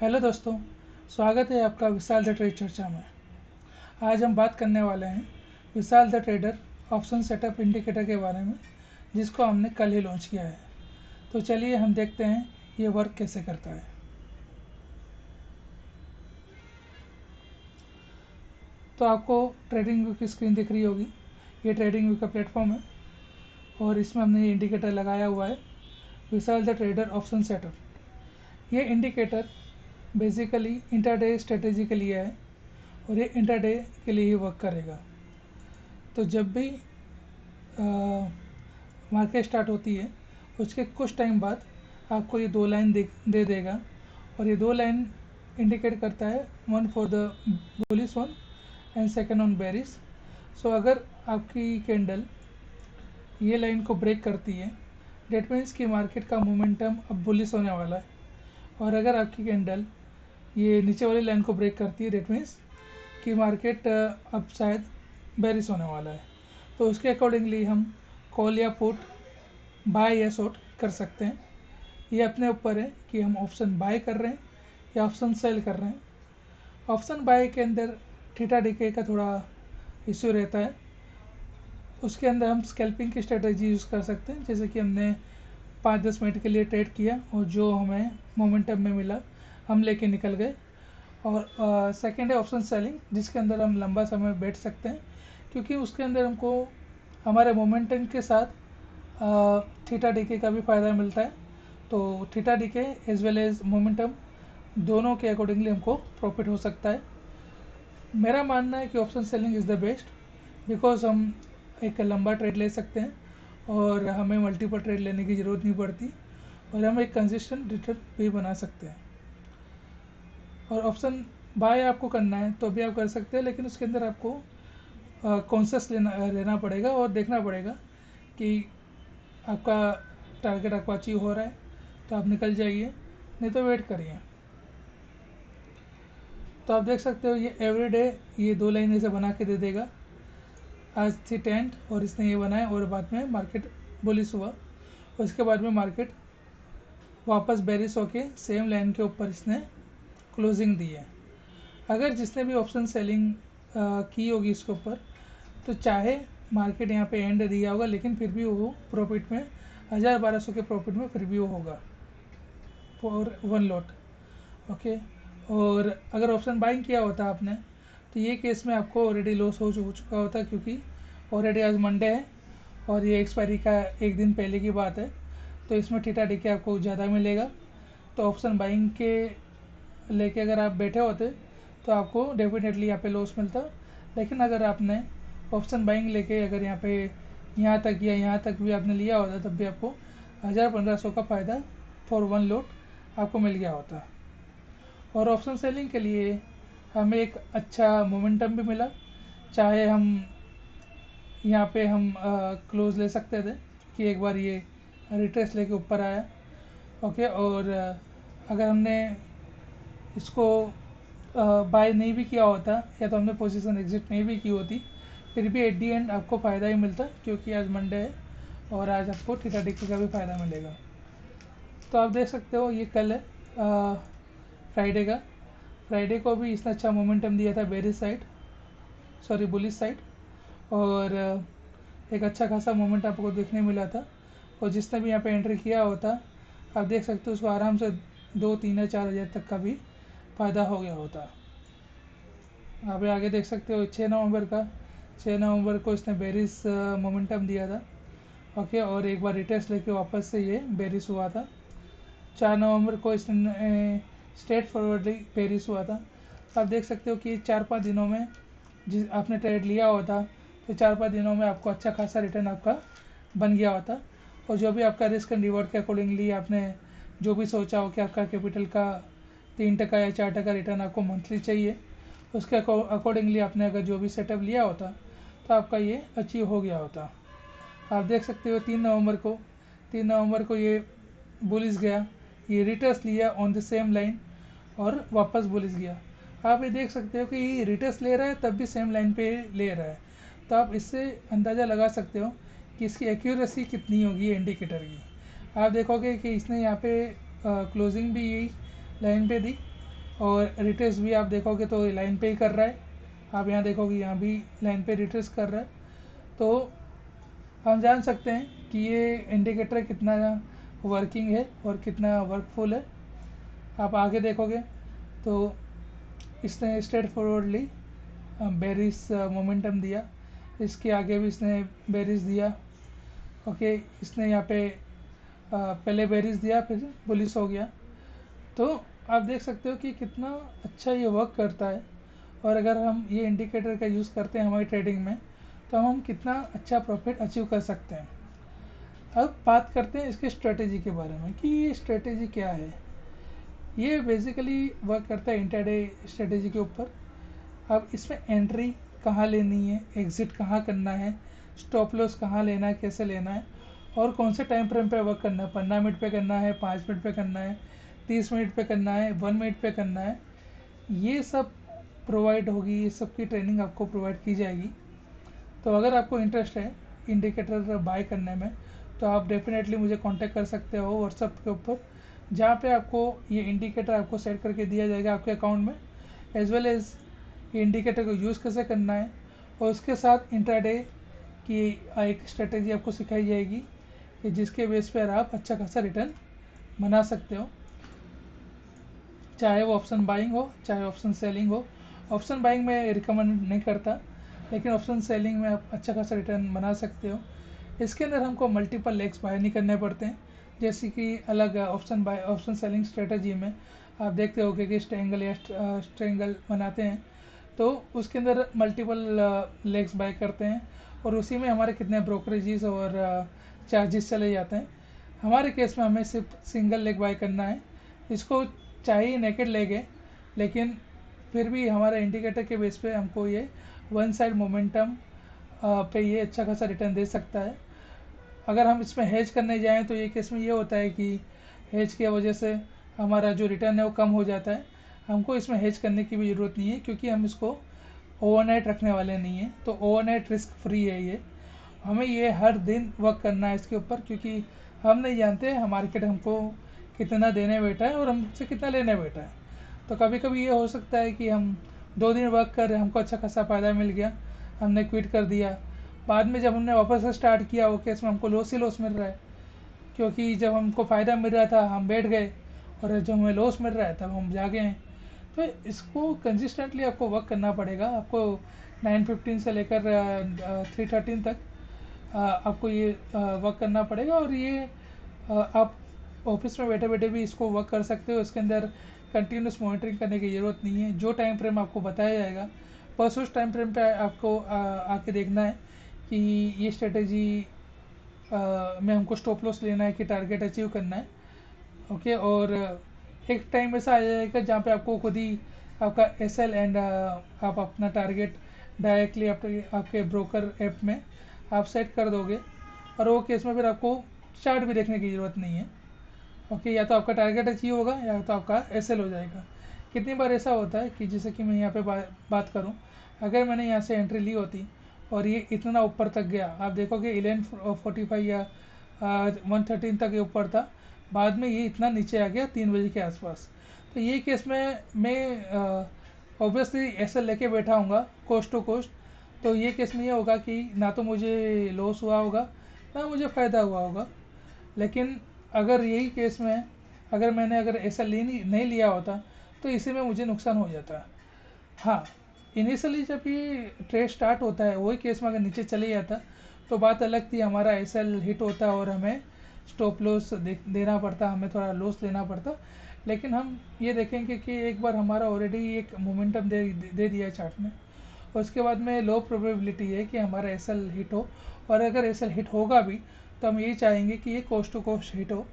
Hello दोस्तों, स्वागत है आपका विशाल द ट्रेड चर्चा में। आज हम बात करने वाले हैं Vishal the trader option setup indicator के बारे में, जिसको हमने कल ही लॉन्च किया है। तो चलिए हम देखते हैं ये वर्क कैसे करता है। तो आपको ट्रेडिंग व्यू की स्क्रीन दिख रही होगी। ये ट्रेडिंग व्यू का प्लेटफॉर्म है और इसमें हमने ये इंडिकेटर लगाया हुआ है, विशाल द ट्रेडर ऑप्शन सेटअप। ये इंडिकेटर बेसिकली इंटरडे स्ट्रेटेजी के लिए है और ये इंटरडे के लिए ही वर्क करेगा। तो जब भी मार्केट स्टार्ट होती है उसके कुछ टाइम बाद आपको ये दो लाइन दे देगा और ये दो लाइन इंडिकेट करता है, one for the bullish one and second on bearish. So अगर आपकी कैंडल ये लाइन को ब्रेक करती है, डेट मीन्स कि मार्केट का मोमेंटम अब बुलिश होने वाला है। और अगर आपकी कैंडल ये नीचे वाली लाइन को ब्रेक करती है, डेट मीन्स कि मार्केट अब शायद बेरिश होने वाला है। तो उसके अकॉर्डिंगली हम कॉल या पुट, बाय या शॉर्ट कर सकते हैं। ये अपने ऊपर है कि हम ऑप्शन बाय कर रहे हैं या ऑप्शन सेल कर रहे हैं। ऑप्शन बाय के अंदर थीटा डीके का थोड़ा इश्यू रहता है। उसके अंदर हम स्कैल्पिंग की स्ट्रेटजी यूज़ कर सकते हैं, जैसे कि हमने 5-10 मिनट के लिए ट्रेड किया और जो हमें मोमेंटम में मिला हम लेके निकल गए। और सेकेंड है ऑप्शन सेलिंग, जिसके अंदर हम लंबा समय बैठ सकते हैं, क्योंकि उसके अंदर हमको हमारे मोमेंटम के साथ थीटा डीके का भी फ़ायदा मिलता है। तो theta DK as well as momentum दोनों के अकॉर्डिंगली हमको प्रॉफिट हो सकता है। मेरा मानना है कि option selling is the best, because हम एक लंबा ट्रेड ले सकते हैं और हमें मल्टीपल ट्रेड लेने की ज़रूरत नहीं पड़ती और हम एक कंसिस्टेंट रिटर्न भी बना सकते हैं। और ऑप्शन बाय आपको करना है तो भी आप कर सकते हैं, लेकिन उसके अंदर आपको कॉन्शियस लेना पड़ेगा और देखना पड़ेगा कि आपका टारगेट आपको अचीव हो रहा है तो आप निकल जाइए, नहीं तो वेट करिए। तो आप देख सकते हो ये एवरीडे ये दो लाइन ऐसे बना के दे देगा। आज थी 10 और इसने ये बनाया और बाद में मार्केट बुलिश हुआ। उसके बाद में मार्केट वापस बेरिश होके सेम लाइन के ऊपर इसने क्लोजिंग दी है। अगर जिसने भी ऑप्शन सेलिंग की होगी इसके ऊपर, तो चाहे मार्केट यहाँ पे एंड दिया होगा, लेकिन फिर भी वो प्रॉफिट में 1000-1200 के प्रॉफिट में फिर भी वो होगा फॉर वन लॉट। ओके। और अगर ऑप्शन बाइंग किया होता आपने, तो ये केस में आपको ऑलरेडी लॉस हो चुका होता, क्योंकि ऑलरेडी आज मंडे है और ये एक्सपायरी का एक दिन पहले की बात है। तो इसमें थीटा डीके आपको ज़्यादा मिलेगा। तो ऑप्शन बाइंग के लेके अगर आप बैठे होते तो आपको डेफिनेटली यहाँ पे लॉस मिलता। लेकिन अगर आपने ऑप्शन बाइंग लेके अगर यहाँ तक या यहाँ तक भी आपने लिया होता, तब भी आपको 1000-1500 का फ़ायदा फॉर वन लॉट आपको मिल गया होता। और ऑप्शन सेलिंग के लिए हमें एक अच्छा मोमेंटम भी मिला, चाहे हम यहाँ पे हम क्लोज ले सकते थे कि एक बार ये रिट्रेस लेके ऊपर आया। ओके। और अगर हमने इसको बाय नहीं भी किया होता या तो हमने पोजीशन एग्जिट नहीं भी की होती, फिर भी एट दी एंड आपको फ़ायदा ही मिलता, क्योंकि आज मंडे है और आज आपको थीटा डीके का भी फ़ायदा मिलेगा। तो आप देख सकते हो ये कल है फ्राइडे का। फ्राइडे को भी इसने अच्छा मोमेंटम दिया था bearish side, sorry bullish side, और एक अच्छा खासा मोमेंट आपको देखने मिला था। और जिसने भी यहाँ पे एंट्री किया होता, आप देख सकते हो उसको आराम से 2-3 या 4 हज़ार तक का भी फ़ायदा हो गया होता। आप आगे देख सकते हो 6 नवंबर को इसने बेरिश मोमेंटम दिया था। ओके। और एक बार रिटेस्ट लेके वापस से ये बेरिश हुआ था। 4 नवंबर को इसने स्ट्रेट फॉरवर्डली बेरिश हुआ था। आप देख सकते हो कि 4-5 दिनों में जिस आपने ट्रेड लिया होता, तो 4-5 दिनों में आपको अच्छा खासा रिटर्न आपका बन गया होता। और जो भी आपका रिस्क एंड रिवॉर्ड के अकॉर्डिंगली आपने जो भी सोचा हो कि आपका कैपिटल का 3% या 4% रिटर्न आपको मंथली चाहिए, उसके अकॉर्डिंगली आपने अगर जो भी सेटअप लिया होता तो आपका ये अचीव हो गया होता। आप देख सकते हो 3 नवंबर को ये बुलिश गया, ये रिटर्स लिया ऑन द सेम लाइन और वापस बुलिश गया। आप ये देख सकते हो कि ये रिटर्स ले रहा है तब भी सेम लाइन पे ले रहा है। तो आप इससे अंदाज़ा लगा सकते हो कि इसकी एक्यूरेसी कितनी होगी इंडिकेटर की। आप देखोगे कि इसने यहाँ पे क्लोजिंग भी यही लाइन पे दी और रिट्रेस भी आप देखोगे तो लाइन पे ही कर रहा है, आप यहाँ देखोगे यहाँ भी लाइन पे रिट्रेस कर रहा है। तो हम जान सकते हैं कि ये इंडिकेटर कितना वर्किंग है और कितना वर्कफुल है। आप आगे देखोगे तो इसने स्ट्रेट फॉरवर्डली बेरिस मोमेंटम दिया, इसके आगे भी इसने बेरिस दिया। ओके, इसने यहाँ पे पहले बेरिस दिया फिर बुलिश हो गया। तो आप देख सकते हो कि कितना अच्छा ये वर्क करता है। और अगर हम ये इंडिकेटर का यूज़ करते हैं हमारी ट्रेडिंग में तो हम कितना अच्छा प्रॉफिट अचीव कर सकते हैं। अब बात करते हैं इसके स्ट्रेटेजी के बारे में कि ये स्ट्रेटेजी क्या है। ये बेसिकली वर्क करता है इंट्राडे स्ट्रेटेजी के ऊपर। अब इसमें एंट्री कहाँ लेनी है, एग्ज़िट कहाँ करना है, स्टॉप लॉस कहाँ लेना है, कैसे लेना है, और कौन से टाइम फ्रेम पे वर्क करना है, 15 मिनट पे करना है, 5 मिनट पे करना है, 30 मिनट पे करना है, 1 मिनट पे करना है, ये सब प्रोवाइड होगी, ये सब की ट्रेनिंग आपको प्रोवाइड की जाएगी। तो अगर आपको इंटरेस्ट है इंडिकेटर बाय करने में तो आप डेफिनेटली मुझे कांटेक्ट कर सकते हो व्हाट्सएप के ऊपर, जहाँ पे आपको ये इंडिकेटर आपको सेट करके दिया जाएगा आपके अकाउंट में, एज वेल एज ये इंडिकेटर को यूज़ कैसे करना है, और उसके साथ इंट्राडे की एक स्ट्रेटेजी आपको सिखाई जाएगी कि जिसके बेस पर आप अच्छा खासा रिटर्न बना सकते हो, चाहे वो ऑप्शन बाइंग हो चाहे ऑप्शन सेलिंग हो। ऑप्शन बाइंग में रिकमेंड नहीं करता, लेकिन ऑप्शन सेलिंग में आप अच्छा खासा रिटर्न बना सकते हो। इसके अंदर हमको मल्टीपल लेग्स बाय नहीं करने पड़ते हैं, जैसे कि अलग ऑप्शन सेलिंग स्ट्रेटजी में आप देखते होगे कि स्ट्रेंगल या स्ट्रेंगल बनाते हैं तो उसके अंदर मल्टीपल लेग्स बाय करते हैं और उसी में हमारे कितने ब्रोकरेजेस और चार्जेस चले जाते हैं। हमारे केस में हमें सिर्फ सिंगल लेग बाय करना है, इसको चाहिए नेकेड लेग है, लेकिन फिर भी हमारे इंडिकेटर के बेस पे हमको ये वन साइड मोमेंटम पे ये अच्छा खासा रिटर्न दे सकता है। अगर हम इसमें हेज करने जाएं तो ये केस में ये होता है कि हेज की वजह से हमारा जो रिटर्न है वो कम हो जाता है। हमको इसमें हेज करने की भी ज़रूरत नहीं है क्योंकि हम इसको ओवरनाइट रखने वाले नहीं हैं, तो ओवरनाइट रिस्क फ्री है ये। हमें ये हर दिन वर्क करना है इसके ऊपर, क्योंकि हम नहीं जानते मार्केट हमको कितना देने बैठा है और हमसे कितना लेने बैठा है। तो कभी कभी ये हो सकता है कि हम 2 दिन वर्क कर रहे हैं, हमको अच्छा खासा फ़ायदा मिल गया, हमने क्विट कर दिया, बाद में जब हमने वापस से स्टार्ट किया वो केस में हमको लॉस ही लॉस मिल रहा है, क्योंकि जब हमको फ़ायदा मिल रहा था हम बैठ गए और जब हमें लॉस मिल रहा है तब हम जागे हैं। तो इसको कंसिस्टेंटली आपको वर्क करना पड़ेगा। आपको 9:15 से लेकर 3:13 तक आपको ये वर्क करना पड़ेगा। और ये आप ऑफिस में बैठे बैठे भी इसको वर्क कर सकते हो। इसके अंदर कंटिन्यूस मॉनिटरिंग करने की ज़रूरत नहीं है। जो टाइम फ्रेम आपको बताया जाएगा बस उस टाइम फ्रेम पे आपको आके देखना है कि ये स्ट्रेटेजी में हमको स्टॉप लॉस लेना है कि टारगेट अचीव करना है। ओके, और एक टाइम ऐसा आ जाएगा जहाँ पे आपको खुद ही आपका एसएल एंड आप अपना टारगेट डायरेक्टली आपके ब्रोकर ऐप में आप सेट कर दोगे, और वो केस में फिर आपको चार्ट भी देखने की ज़रूरत नहीं है। ओके, या तो आपका टारगेट अचीव होगा या तो आपका एसएल हो जाएगा। कितनी बार ऐसा होता है कि जैसे कि मैं यहाँ पे बात करूँ, अगर मैंने यहाँ से एंट्री ली होती और ये इतना ऊपर तक गया, आप देखोगे 11:45 या 1:13 तक ये ऊपर था, बाद में ये इतना नीचे आ गया 3 बजे के आसपास। तो ये केस में मैं ऑब्वियसली एसएल लेके बैठा हूँगा कोस्ट टू कोस्ट। तो ये केस में ये होगा कि ना तो मुझे लॉस हुआ होगा ना मुझे फ़ायदा हुआ होगा। लेकिन अगर यही केस में अगर ऐसा नहीं लिया होता तो इसी में मुझे नुकसान हो जाता। हाँ, इनिशियली जब ये ट्रेड स्टार्ट होता है वही केस में अगर नीचे चले जाता तो बात अलग थी, हमारा एसएल हिट होता और हमें स्टॉप लॉस देना पड़ता, हमें थोड़ा लॉस लेना पड़ता। लेकिन हम ये देखेंगे कि एक बार हमारा ऑलरेडी एक मोमेंटम दे दिया है चार्ट में, और उसके बाद में लो प्रोबेबिलिटी है कि हमारा एसएल हिट हो। और अगर एसएल हिट होगा भी तो हम यही चाहेंगे कि ये कोस्ट टू कोस्ट हिट हो।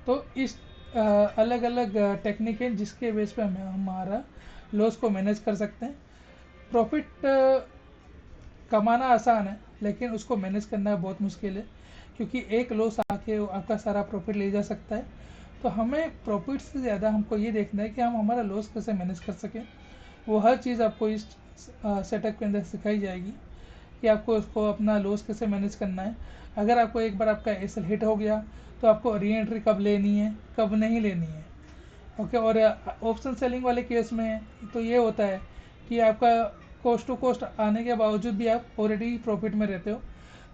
तो इस अलग अलग टेक्निक है जिसके बेस पे हमें हमारा लॉस को मैनेज कर सकते हैं। प्रॉफिट कमाना आसान है लेकिन उसको मैनेज करना बहुत मुश्किल है, क्योंकि एक लॉस आके आपका सारा प्रॉफिट ले जा सकता है। तो हमें प्रॉफिट से ज़्यादा हमको ये देखना है कि हम हमारा लॉस कैसे मैनेज कर सकें। वो हर चीज़ आपको इस सेटअप के अंदर सिखाई जाएगी कि आपको उसको अपना लॉस कैसे मैनेज करना है। अगर आपको एक बार आपका एसएल हिट हो गया तो आपको री एंट्री कब लेनी है कब नहीं लेनी है। ओके। और ऑप्शन सेलिंग वाले केस में तो ये होता है कि आपका कोस्ट टू कोस्ट आने के बावजूद भी आप ऑलरेडी प्रॉफिट में रहते हो।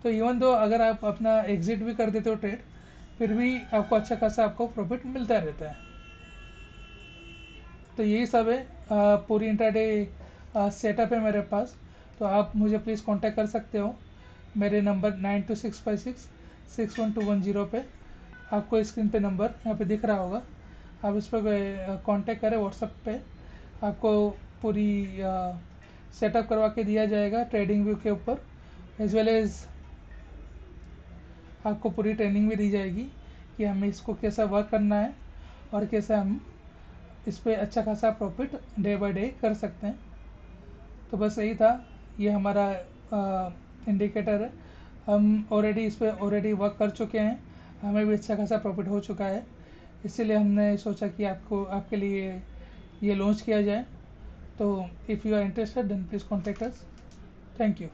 तो इवन दो अगर आप अपना एग्जिट भी कर देते हो ट्रेड, फिर भी आपको अच्छा खासा आपको प्रॉफिट मिलता रहता है। तो यही सब है, पूरी इंट्राडे सेटअप है मेरे पास। तो आप मुझे प्लीज़ कांटेक्ट कर सकते हो मेरे नंबर 9265661210 पे। आपको स्क्रीन पे नंबर यहाँ पे दिख रहा होगा, आप इस पर कांटेक्ट करें व्हाट्सएप पे। आपको पूरी सेटअप करवा के दिया जाएगा ट्रेडिंग व्यू के ऊपर, एज वेल एज आपको पूरी ट्रेनिंग भी दी जाएगी कि हमें इसको कैसा वर्क करना है और कैसे हम इस पर अच्छा खासा प्रॉफिट डे बाय डे कर सकते हैं। तो बस यही था, ये हमारा इंडिकेटर है। हम ऑलरेडी इस पर ऑलरेडी वर्क कर चुके हैं, हमें भी अच्छा खासा प्रॉफिट हो चुका है, इसीलिए हमने सोचा कि आपके लिए ये लॉन्च किया जाए। तो if you are interested then please contact us. Thank you.